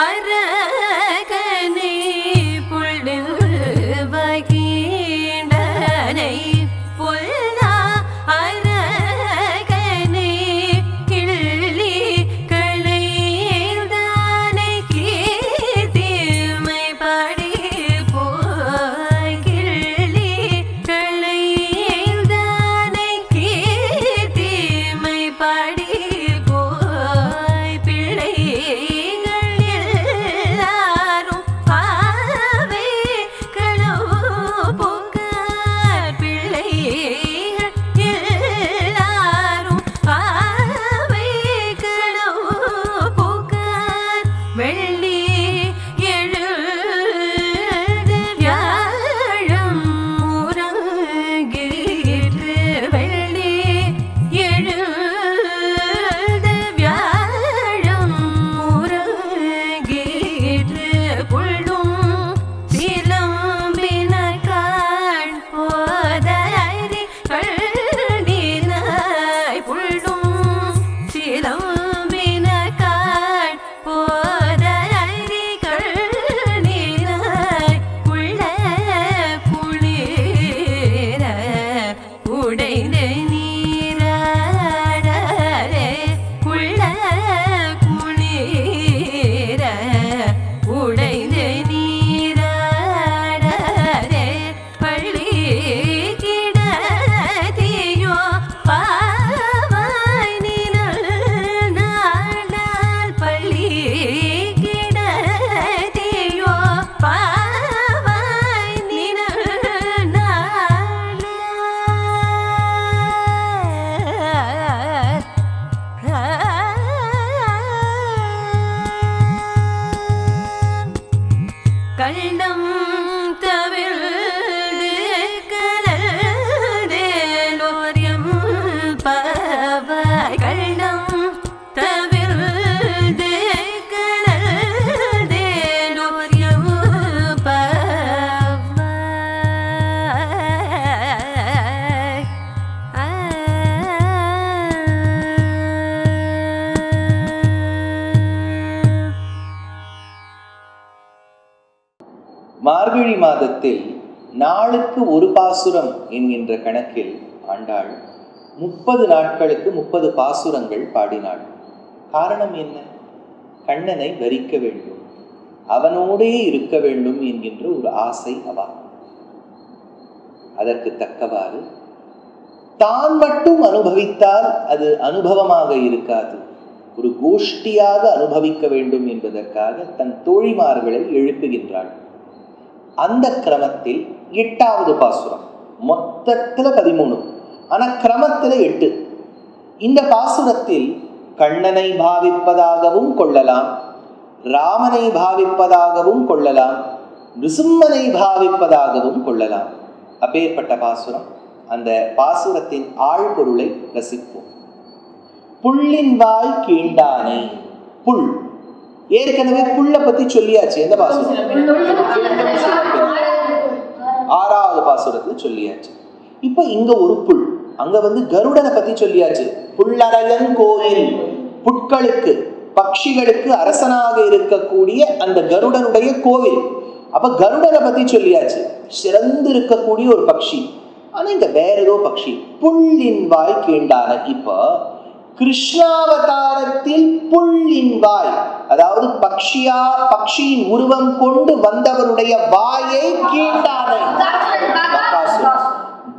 அரகனே புள்ளில் வகீண்டனை புல்லா அரகனே கிள்ளி களைதானை கீர்த்திமை பாடி போய் கிள்ளி களைதானை கீர்த்திமை பாடி போய் பிள்ளை கண்டம் தவிழ்ந்து கலந்தேலோரியம் பவாய் கண்டம் தவிழ்ந்து கலந்தேலோரியம் பவாய் மார்கழி மாதத்தில் நாளுக்கு ஒரு பாசுரம் என்கின்ற கணக்கில் ஆண்டாள் 30 நாட்களுக்கு 30 பாசுரங்கள் பாடினாள். காரணம் என்ன? கண்ணனை வரிக்க வேண்டும், அவனோடே இருக்க வேண்டும் என்கின்ற ஒரு ஆசை அவள். அதற்கு தக்கவாறு தான் மட்டும் அனுபவித்தால் அது அனுபவமாக இருக்காது, ஒரு கோஷ்டியாக அனுபவிக்க வேண்டும் என்பதற்காக தன் தோழிமார்களை எழுப்புகின்றாள். அந்த கிரமத்தில் 8வது பாசுரம், மொத்தத்தில் 13, ஆனால் கிரமத்தில் 8. இந்த பாசுரத்தில் கண்ணனை பாவிப்பதாகவும் கொள்ளலாம், ராமனை பாவிப்பதாகவும் கொள்ளலாம், நிருசிம்மனை பாவிப்பதாகவும் கொள்ளலாம். அப்பேற்பட்ட பாசுரம். அந்த பாசுரத்தின் ஆழ்பொருளை ரசிப்போம். புள்ளின் வாய் கீண்டானை. புல் ஏற்கனவே புல்ல பத்தி சொல்லியாச்சு. எந்த பாசுரம்? 6வது பாசுரத்துல சொல்லியாச்சு. இப்ப இங்க ஒரு புல், அங்க கருடனை பத்தி சொல்லியாச்சு. புல்லரையன் கோயில், புட்களுக்கு பட்சிகளுக்கு அரசனாக இருக்கக்கூடிய அந்த கருடனுடைய கோவில். அப்ப கருடனை பத்தி சொல்லியாச்சு, சிறந்து இருக்கக்கூடிய ஒரு பட்சி. ஆனா இங்க வேற ஏதோ பட்சி, புல்லின் வாய் கீண்டான. இப்ப கிருஷ்ணாவதாரத்தில் புல்லின் வாய், அதாவது பக்ஷியின் உருவம் கொண்டு வந்தவனுடைய வாயை கீண்டானை,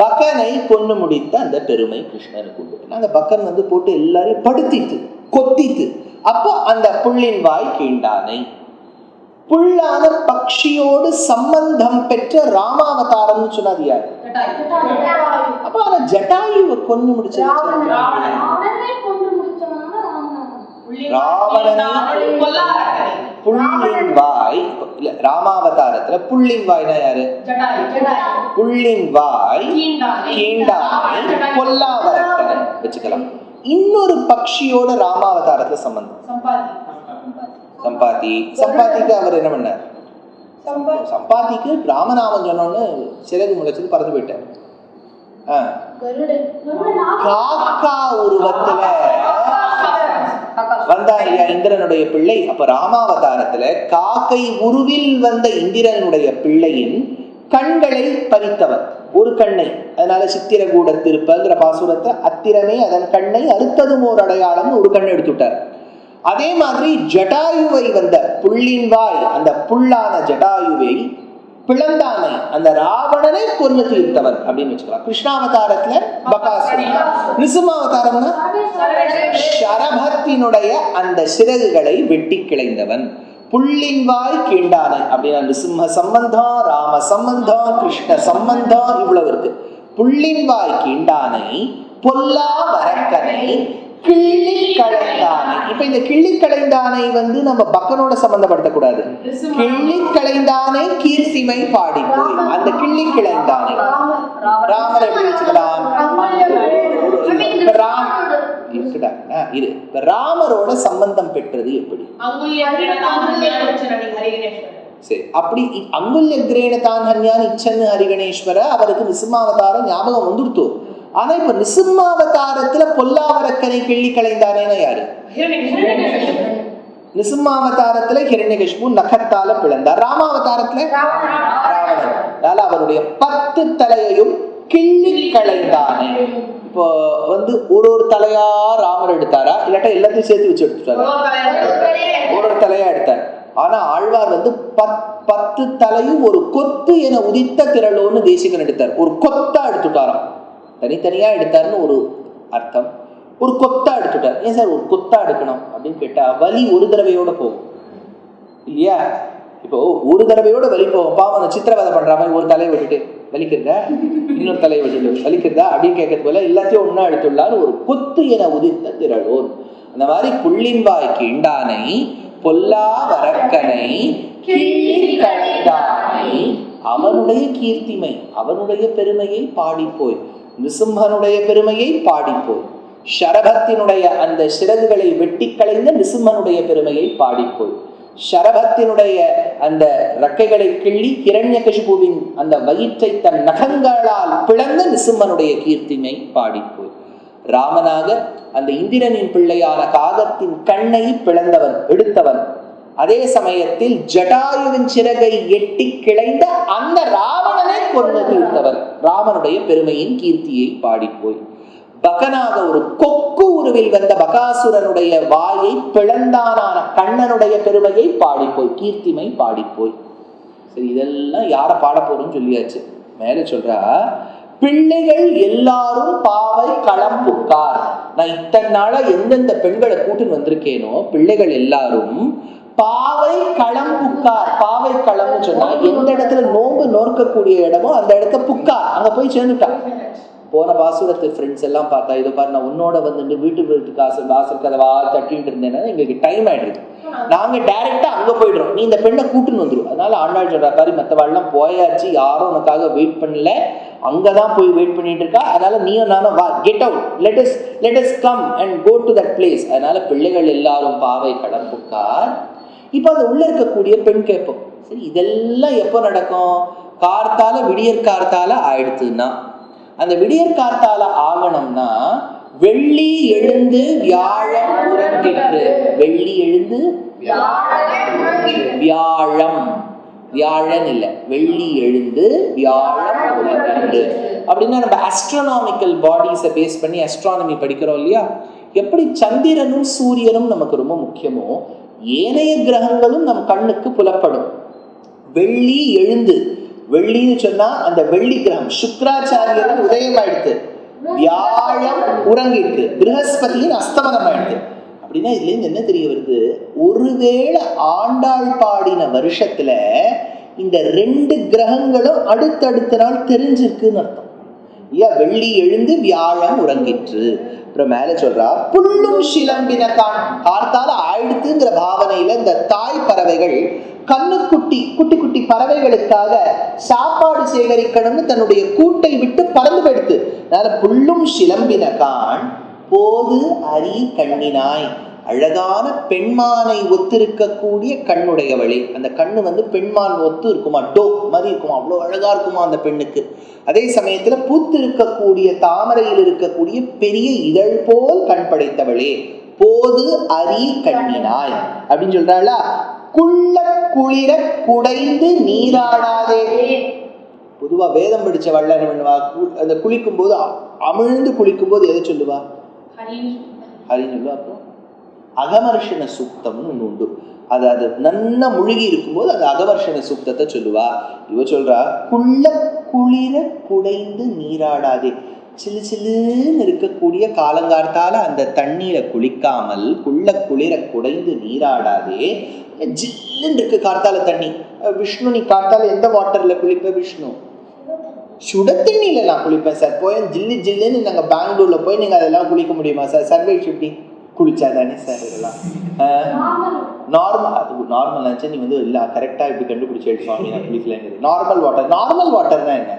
பகனை கொண்டு முடித்த அந்த பெருமை கிருஷ்ணனுக்கு உண்டு. அந்த பகன் போட்டு எல்லாரையும் படுத்திட்டு கொத்திட்டு, அப்போ அந்த புல்லின் வாய் கீண்டானை. புல்லான பக்ஷியோடு சம்பந்தம் பெற்ற ராமாவதாரம்னு சொன்னது யாரு? அப்ப அந்த ஜட்டாயுவை கொண்டு முடிச்சது புள்ளின் வாய். இல்ல, ராமாவதாரத்துல புள்ளின் வாய்னா யாரு? புள்ளின் வாய் கீண்டானை பொல்லாவரக்கனை வச்சுக்கலாம். இன்னொரு பக்ஷியோட ராமாவதாரத்துல சம்பந்தம். சம்பாதி. சம்பாதிக்கு அவர் என்ன பண்ணார்? சம்பாதிக்கு ராமநாமம் சொன்னோன்னு சிறகு முளைச்சது பறந்து போயிட்டார். காக்கா உருவத்துல வந்தா இல்லையா இந்திரனுடைய பிள்ளை? அப்ப ராமாவதாரத்துல காக்கை உருவில் வந்த இந்திரனுடைய பிள்ளையின் கண்களை பறித்தவர், ஒரு கண்ணை. அதனால சித்திரகூட திருப்பங்கிற பாசுரத்தை அத்திரமே அதன் கண்ணை அறுத்ததும் ஒரு அடையாளம், ஒரு கண்ணை எடுத்துட்டார். அதே மாதிரி ஜடாயுவை வந்த புள்ளின் வாய், அந்த புல்லான ஜடாயுவை பிளந்தானை, அந்த ராவணனை கொன்று தீர்த்தவர் அப்படின்னு வச்சுக்கலாம். கிருஷ்ணாவதாரத்துல பகாசுரன், நிருசிம்மாவதாரம்னா சரபத்தினுடைய அந்த சிறகுகளை வெட்டி கிளைந்தவன். புள்ளின் வாய் கீண்டானை அப்படின்னா நிருசிம்ம சம்பந்தம், ராம சம்பந்தம், கிருஷ்ண சம்பந்தம் இவ்வளவு இருக்கு. புள்ளின் வாய் கீண்டானை பொல்லா வரக்கனை கிள்ளி களைந்தானை. இப்ப இந்த கிள்ளி களைந்தானை நம்ம பக்கனோட சம்பந்தப்படுத்தக்கூடாது. கிள்ளி களைந்தானை கீர்த்திமை பாடி போய், அந்த கிள்ளி கிளைந்தானை ராமர் எப்படி வச்சுக்கலாம்? இது ராமரோட சம்பந்தம் பெற்றது எப்படி? சரி, அப்படி அங்குல்ய கிரேண தான் ஹன்யான் இச்சன்னு ஹரிகணேஸ்வர அவருக்கு நிருசிம்மாவதாரம் ஞாபகம் வந்துருத்தோ. ஆனா இப்ப நிருசிம்மாவதாரத்துல பொல்லாவரக்கனை கிள்ளி களைந்தானேன்னா யாரு? நிருசிம்மாவதாரத்துல ஹிரண்யகசிபு நகத்தால பிளந்தார். ராமாவதாரத்துல ராவணன் அவருடைய 10 தலையையும் கிள்ளி களைந்தானே. இப்போ ஒரு தலையா ராமர் எடுத்தாரா, இல்லாட்டா எல்லாத்தையும் சேர்த்து வச்சு எடுத்துட்டாரா? ஒரு தலையா எடுத்தார். ஆனா ஆழ்வார் 10 தலையும் ஒரு கொத்து என உதித்த திரளோன்னு தேசிகன் எடுத்தார். ஒரு கொத்தா எடுத்துட்டாராம். தனித்தனியா எடுத்தாருன்னு ஒரு அர்த்தம். ஒரு கொத்தா எடுத்துட்டார். ஏன் சார் ஒரு கொத்தா எடுக்கணும் அப்படின்னு கேட்டா, வலி ஒரு தடவையோட போகும் இல்லையா? இப்போ ஒரு தடவையோட வலி போகும். பாவம் சித்திரவதை பண்ற மாதிரி ஒரு தலையை விட்டுட்டு வலிக்கிறதா, இன்னொரு தலையை விட்டுட்டு வலிக்கிறதா அப்படின்னு கேட்கறது போல எல்லாத்தையும் ஒன்னா எடுத்துள்ளாரு. ஒரு கொத்து என உதித்த திரளோன். அந்த மாதிரி புள்ளின் வாய் கீண்டானை பொல்லா வரக்கனை கிள்ளி களைந்தானை அவனுடைய கீர்த்திமை, அவனுடைய பெருமையை பாடிப்போய், நிருசிம்மனுடைய பெருமையை பாடிப்போய், ஷரபத்தினுடைய அந்த சிறகுகளை வெட்டி களைந்த நிருசிம்மனுடைய பெருமையை பாடிப்போய், ஷரபத்தினுடைய அந்த ரெக்கைகளை கிள்ளி ஹிரண்யகசிபுவின் அந்த வயிற்றை தன் நகங்களால் பிளந்த நிருசிம்மனுடைய கீர்த்திமை பாடிப்போய், ராமனாக அந்த இந்திரனின் பிள்ளையான காகத்தின் கண்ணை பிளந்தவன், எடுத்தவன். அதே சமயத்தில் ஜடாயுவின் சிறகை எட்டி கிளைந்த அந்த ராவணனை கொன்று தீர்த்தவர், ராமனுடைய பெருமையின் கீர்த்தியை பாடிப்போய், பகனாக ஒரு கொக்கு உருவில் வந்த பகாசுரனுடைய வாயை பிளந்தானான கண்ணனுடைய பெருமையை பாடிப்போய், கீர்த்திமை பாடிப்போய். சரி, இதெல்லாம் யார பாட போறோம்னு சொல்லியாச்சு. மேல சொல்றா, பிள்ளைகள் எல்லாரும் பாவை களம் புக்கார். நான் இத்தனை நாளா எந்தெந்த பெண்களை கூட்டுன்னு வந்திருக்கேனோ பிள்ளைகள் எல்லாரும் பாவை களம் புக்கார். பாவை களம்னு சொன்னா எந்த இடத்துல நோம்பு நோக்கக்கூடிய இடமோ அந்த இடத்த புக்கார், அங்க போய் சேர்ந்துட்டான். போன பாசுரத்து ஃப்ரெண்ட்ஸ் எல்லாம் பார்த்தா, இதை பாரு நான் உன்னோட வீட்டு வாசல் கதவா தட்டிட்டு இருந்தேன்னா எங்களுக்கு டைம் ஆயிடுது, நாங்க டைரக்டா அங்க போயிடுறோம், நீ இந்த பெண்ணை கூட்டுன்னு வந்துடும். அதனால ஆண்டாள் சொல்ற பாரு, மற்றவாள்லாம் போயாச்சு, யாரும் உனக்காக வெயிட் பண்ணல, அங்கதான் போய் வெயிட் பண்ணிட்டு இருக்கா. அதனால நீயும் நானும் வா, get out, let us come and go to that place. அதனால பிள்ளைகள் எல்லாரும் பாவை களம் புக்கார். இப்ப அது உள்ள இருக்கக்கூடிய பெண் கேட்போம், சரி இதெல்லாம் எப்போ நடக்கும்? கார்த்தால விடியற் கார்த்தால ஆயிடுச்சுன்னா, அந்த விடியற் கார்த்தால ஆகணும்னா வெள்ளி எழுந்து வியாழம் உறங்கிற்று. வெள்ளி எழுந்து வியாழம், வியாழன் இல்ல, வெள்ளி எழுந்து வியாழம் உறங்கிற்று. அப்படின்னா நம்ம ஆஸ்ட்ரோனாமிக்கல் பாடிஸை பேஸ் பண்ணி ஆஸ்ட்ரானமி படிக்கிறோம் இல்லையா? எப்படி சந்திரனும் சூரியனும் நமக்கு ரொம்ப முக்கியமோ, ஏனைய கிரகங்களும் நம் கண்ணுக்கு புலப்படும். வெள்ளி எழுந்து, வெள்ளின்னு சொன்னா அந்த வெள்ளி கிரகம் சுக்ராச்சாரியர் உதயம் ஆயிடுத்து, வியாழம் உறங்கிட்டு, ப்ரஹஸ்பதியின் அஸ்தமனம் ஆயிடுது. அப்படின்னா இதுல இருந்து என்ன தெரிய வருது? ஒருவேளை ஆண்டாள் பாடின வருஷத்துல இந்த 2 கிரகங்களும் அடுத்தடுத்த நாள் தெரிஞ்சிருக்குன்னு அர்த்தம் இல்லையா? வெள்ளி எழுந்து வியாழம் உறங்கிற்று, அப்புறம் மேல சொல்றா புல்லும் சிலம்பின கான். கார்த்தால ஆயிடுத்துங்கிற பாவனையில இந்த தாய் பறவைகள் கண்ணுக்குட்டி குட்டி குட்டி பறவைகளுக்காக சாப்பாடு சேகரிக்கணும்னு தன்னுடைய கூட்டை விட்டு பறந்து போயிடுத்து. அதனால புல்லும் சிலம்பின கான் போது அரி கண்ணினாய். அழகான பெண்மானை ஒத்திருக்கக்கூடிய கண்ணுடையவளே. அந்த கண்ணு வந்து பெண்மான் ஒத்து இருக்குமா, டோ மாதிரி இருக்குமா, அவ்வளோ அழகா இருக்குமா அந்த பெண்ணுக்கு. அதே சமயத்துல பூத்து இருக்கக்கூடிய தாமரையில் இருக்கக்கூடிய பெரிய இதழ் போல் கண் படைத்தவளே. போது அரி கண்ணினாய் அப்படின்னு சொல்றாளா. குள்ள குளிர குடைந்து நீராடாதே. பொதுவா வேதம் படிச்ச வள்ள என்ன பண்ணுவா, அந்த குளிக்கும் போது அமிழ்ந்து குளிக்கும் போது எதை சொல்லுவா, ஹரின்னு சொல்லுவா. அப்புறம் அகமர்ஷண சூக்தம்னு ஒன்று உண்டு. அது நன்னா முழுகி இருக்கும்போது அந்த அகவர்ஷண சூக்தத்தை சொல்லுவா. இவ சொல்றா குள்ள குளிர குடைந்து நீராடாதே. சிலு சிலுன்னு இருக்கக்கூடிய காலங்கார்த்தால அந்த தண்ணீரை குளிக்காமல் குள்ள குளிர குடைந்து நீராடாதே. ஜில்லுன்னு இருக்கு கார்த்தால தண்ணி. விஷ்ணு நீ கார்த்தால எந்த வாட்டர்ல குளிப்ப? விஷ்ணு சுட தண்ணியில நான் குளிப்பேன் சார். போய் ஜில்லு ஜில்லுன்னு நாங்கள் பெங்களூர்ல போய் நீங்க அதெல்லாம் குளிக்க முடியுமா சார்? சர்வே ஷிப்டி குளிச்சா தானே சார் இதெல்லாம் நார்மல். அது நார்மல் நினச்சா நீ வந்து இல்லை கரெக்டாக இப்படி கண்டுபிடிச்சி எடுப்பாங்க. நான் குளிக்கலங்கிறது நார்மல் வாட்டர். நார்மல் வாட்டர் தான் என்ன?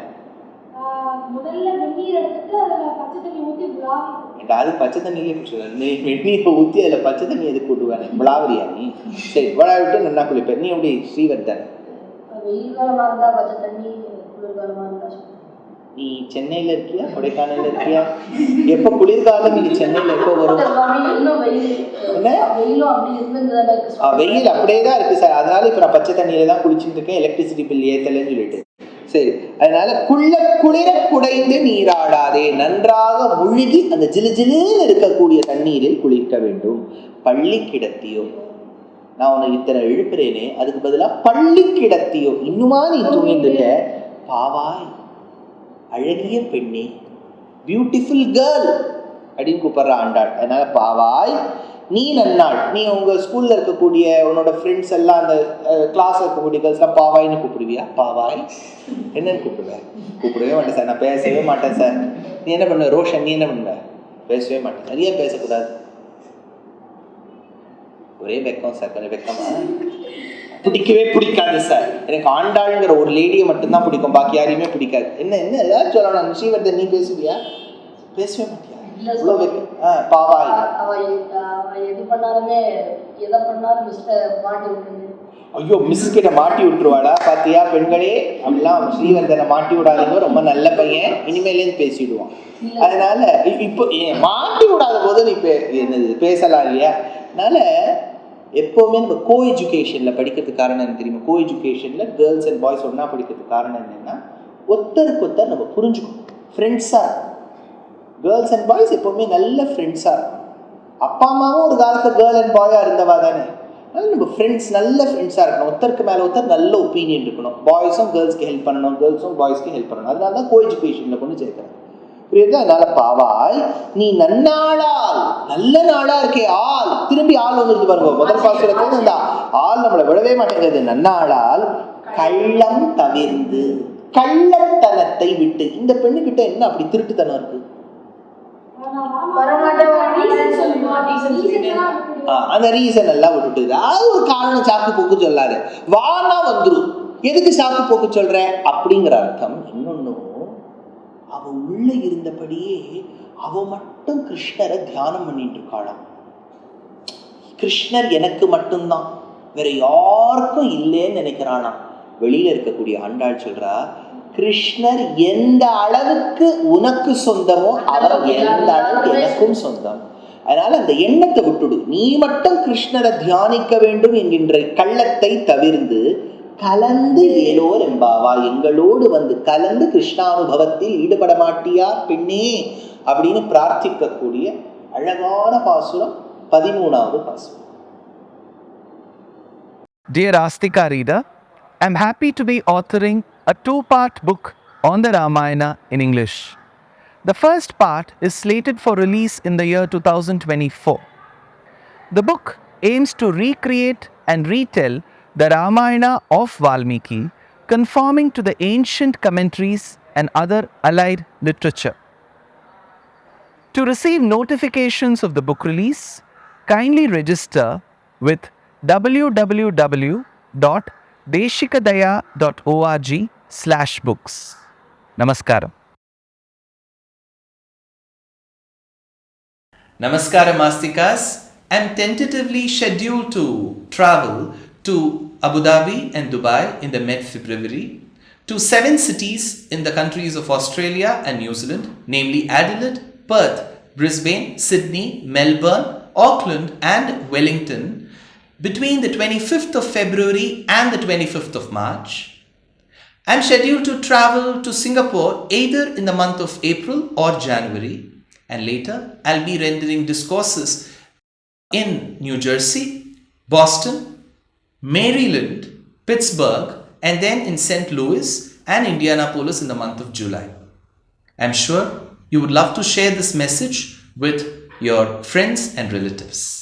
அது பச்சை தண்ணியிலே குடிச்சுடுவேன். நீ வெந்நீரை ஊற்றி அதில் பச்சை தண்ணி எதுக்கு கூட்டுவேன்? விளாவரியா நீ? சரி விளாவிட்டு நல்லா குளிப்பேன். நீ எப்படி ஸ்ரீவர்தன்? நீ சென்னையில இருக்கியா கொடைக்கானல்ல இருக்கியா? எப்ப குளிர்காலம் நீங்க சென்னையில எப்போ வரும்? வெயில் அப்படியே தான் இருக்கு சார். அதனால இப்ப நான் பச்சை தண்ணியில தான் குளிச்சுட்டு இருக்கேன். எலக்ட்ரிசிட்டி பில் ஏத்தலன்னு சொல்லிட்டு. சரி, அதனால குள்ள குளிர குடைந்து நீராடாதே. நன்றாக முழுகி அந்த ஜிலு ஜிலுன்னு இருக்கக்கூடிய தண்ணீரில் குளிக்க வேண்டும். பள்ளி கிடத்தியோ, நான் உனக்கு இத்தனை எழுப்புறேனே அதுக்கு பதிலா பள்ளி கிடத்தியோ, இன்னுமா நீ தூங்கிட்டு இருக்க? பாவாய் அழகிய பெண்ணே, பியூட்டிஃபுல் கேர்ள் அப்படின்னு கூப்பிடுற ஆண்டாள். அதனால பாவாய் நீ நன்னாள். நீ உங்க ஸ்கூல்ல இருக்கக்கூடிய உன்னோட ஃப்ரெண்ட்ஸ் எல்லாம் அந்த கிளாஸ்ல இருக்கக்கூடிய கேர்ள்ஸ்லாம் பாவாய்னு கூப்பிடுவியா? பாவாய் என்னன்னு கூப்பிடுவேன்? கூப்பிடவே மாட்டேன் சார், நான் பேசவே மாட்டேன் சார். நீ என்ன பண்ணுவ? ரோஷன் நீ என்ன பண்ணுவ? பேசவே மாட்டேன். நிறைய பேசக்கூடாது. ஒரே வெக்கம் சார், கொஞ்சம் வெக்கமா? பிடிக்கவே பிடிக்காது சார். எனக்கு ஆண்டாளுங்கிற ஒரு லேடியை மட்டும்தான் பிடிக்கும், பாக்கி யாரையுமே பிடிக்காது. என்ன என்ன ஏதாவது சொல்லணும். ஸ்ரீவர்தன் நீ பேசுவியா? பேசவே மாட்டியா? பாவாய் ஐயோ மிஸ் கிட்ட மாட்டி விட்டுருவாளா? பாத்தியா பெண்களே, அப்படிலாம் ஸ்ரீவர்தனை மாட்டி விடாதவங்க ரொம்ப நல்ல பையன், இனிமேலேருந்து பேசிடுவான். அதனால இப்போ மாட்டி விடாத போது நீ என்னது பேசலாம் இல்லையா? அதனால எப்போவுமே நம்ம கோ எஜுகேஷனில் படிக்கிறதுக்கு காரணம் என்ன தெரியுமா? கோ எஜுகேஷனில் கேர்ள்ஸ் அண்ட் பாய்ஸ் ஒன்றா படிக்கிறதுக்கு காரணம் என்னென்னா, ஒருத்தருக்கு ஒருத்தர் நம்ம புரிஞ்சுக்கணும். ஃப்ரெண்ட்ஸாக கேர்ள்ஸ் அண்ட் பாய்ஸ் எப்போவுமே நல்ல ஃப்ரெண்ட்ஸாக இருக்கும். அப்பா அம்மாவும் ஒரு காலத்தில் கேர்ள் அண்ட் பாயாக இருந்தவா தானே. அதனால நம்ம ஃப்ரெண்ட்ஸ் நல்ல ஃப்ரெண்ட்ஸாக இருக்கணும். ஒருத்தருக்கு மேலே ஒருத்தர் நல்ல ஒப்பீனியன் இருக்கணும். பாய்ஸும் கேர்ள்ஸ்க்கு ஹெல்ப் பண்ணணும், கேர்ள்ஸும் பாய்ஸ்க்கு ஹெல்ப் பண்ணணும். அதனால தான் கோ எஜுகேஷனில் கொண்டு சேர்க்குறேன். புரியுது? அதனால பாவாய் நீ நன்னாளால், நல்ல நாளா இருக்கே. ஆள் திரும்பி ஆள் வந்துருக்கு பாருங்க. முதல் பாசுரத்துல இந்த ஆள் நம்மளை விடவே மாட்டேங்குது. நன்னாளால் கள்ளம் தவிர்ந்து, கள்ளத்தனத்தை விட்டு. இந்த பெண்ணுகிட்ட என்ன அப்படி திருட்டுத்தனம் இருக்கு? அந்த ரீசன் எல்லாம் விட்டுட்டு அது ஒரு காரணம் சாக்கு போக்கு சொல்லாது. வானா வந்துரும். எதுக்கு சாக்கு போக்கு சொல்ற அப்படிங்கிற அர்த்தம். இன்னொன்னும் அவ உள்ள இருந்தபடியே அவ மட்டும் கிருஷ்ணரை தியானம் பண்ணிட்டு இருக்காளாம். கிருஷ்ணர் எனக்கு மட்டும்தான், வேற யாருக்கும் இல்லைன்னு நினைக்கிறானா. வெளியில இருக்கக்கூடிய ஆண்டாள் சொல்றா, கிருஷ்ணர் எந்த அளவுக்கு உனக்கு சொந்தமோ அவர் எந்த அளவுக்கு எனக்கும் சொந்தம். அதனால அந்த எண்ணத்தை விட்டுடு. நீ மட்டும் கிருஷ்ணரை தியானிக்க வேண்டும் என்கின்ற கள்ளத்தை தவிர்ந்து கலந்து ஏலோர் எம்பாவா, எங்களோடு வந்து கலந்து கிருஷ்ணானுபவத்தில் ஈடுபட மாட்டியா பெண்ணே அப்படின்னு பிரார்த்திக்கக்கூடிய அழகான பாசுரம் 13வது பாசுரம். Dear Astika reader, I am happy to be authoring a 2-part book on the Ramayana in English. The first part is slated for release in the year 2024. The book aims to recreate and retell the Ramayana of Valmiki, conforming to the ancient commentaries and other allied literature. To receive notifications of the book release, kindly register with www.deshikadaya.org/books. Namaskaram. Namaskaram Astikas. I'm tentatively scheduled to travel to Abu Dhabi and Dubai in the mid-February to 7 cities in the countries of Australia and New Zealand, namely Adelaide, Perth, Brisbane, Sydney, Melbourne, Auckland and Wellington between the 25th of February and the 25th of March. I'm scheduled to travel to Singapore either in the month of April or January, and later I'll be rendering discourses in New Jersey, Boston, Maryland, Pittsburgh, and then in St. Louis and Indianapolis in the month of July. I'm sure you would love to share this message with your friends and relatives.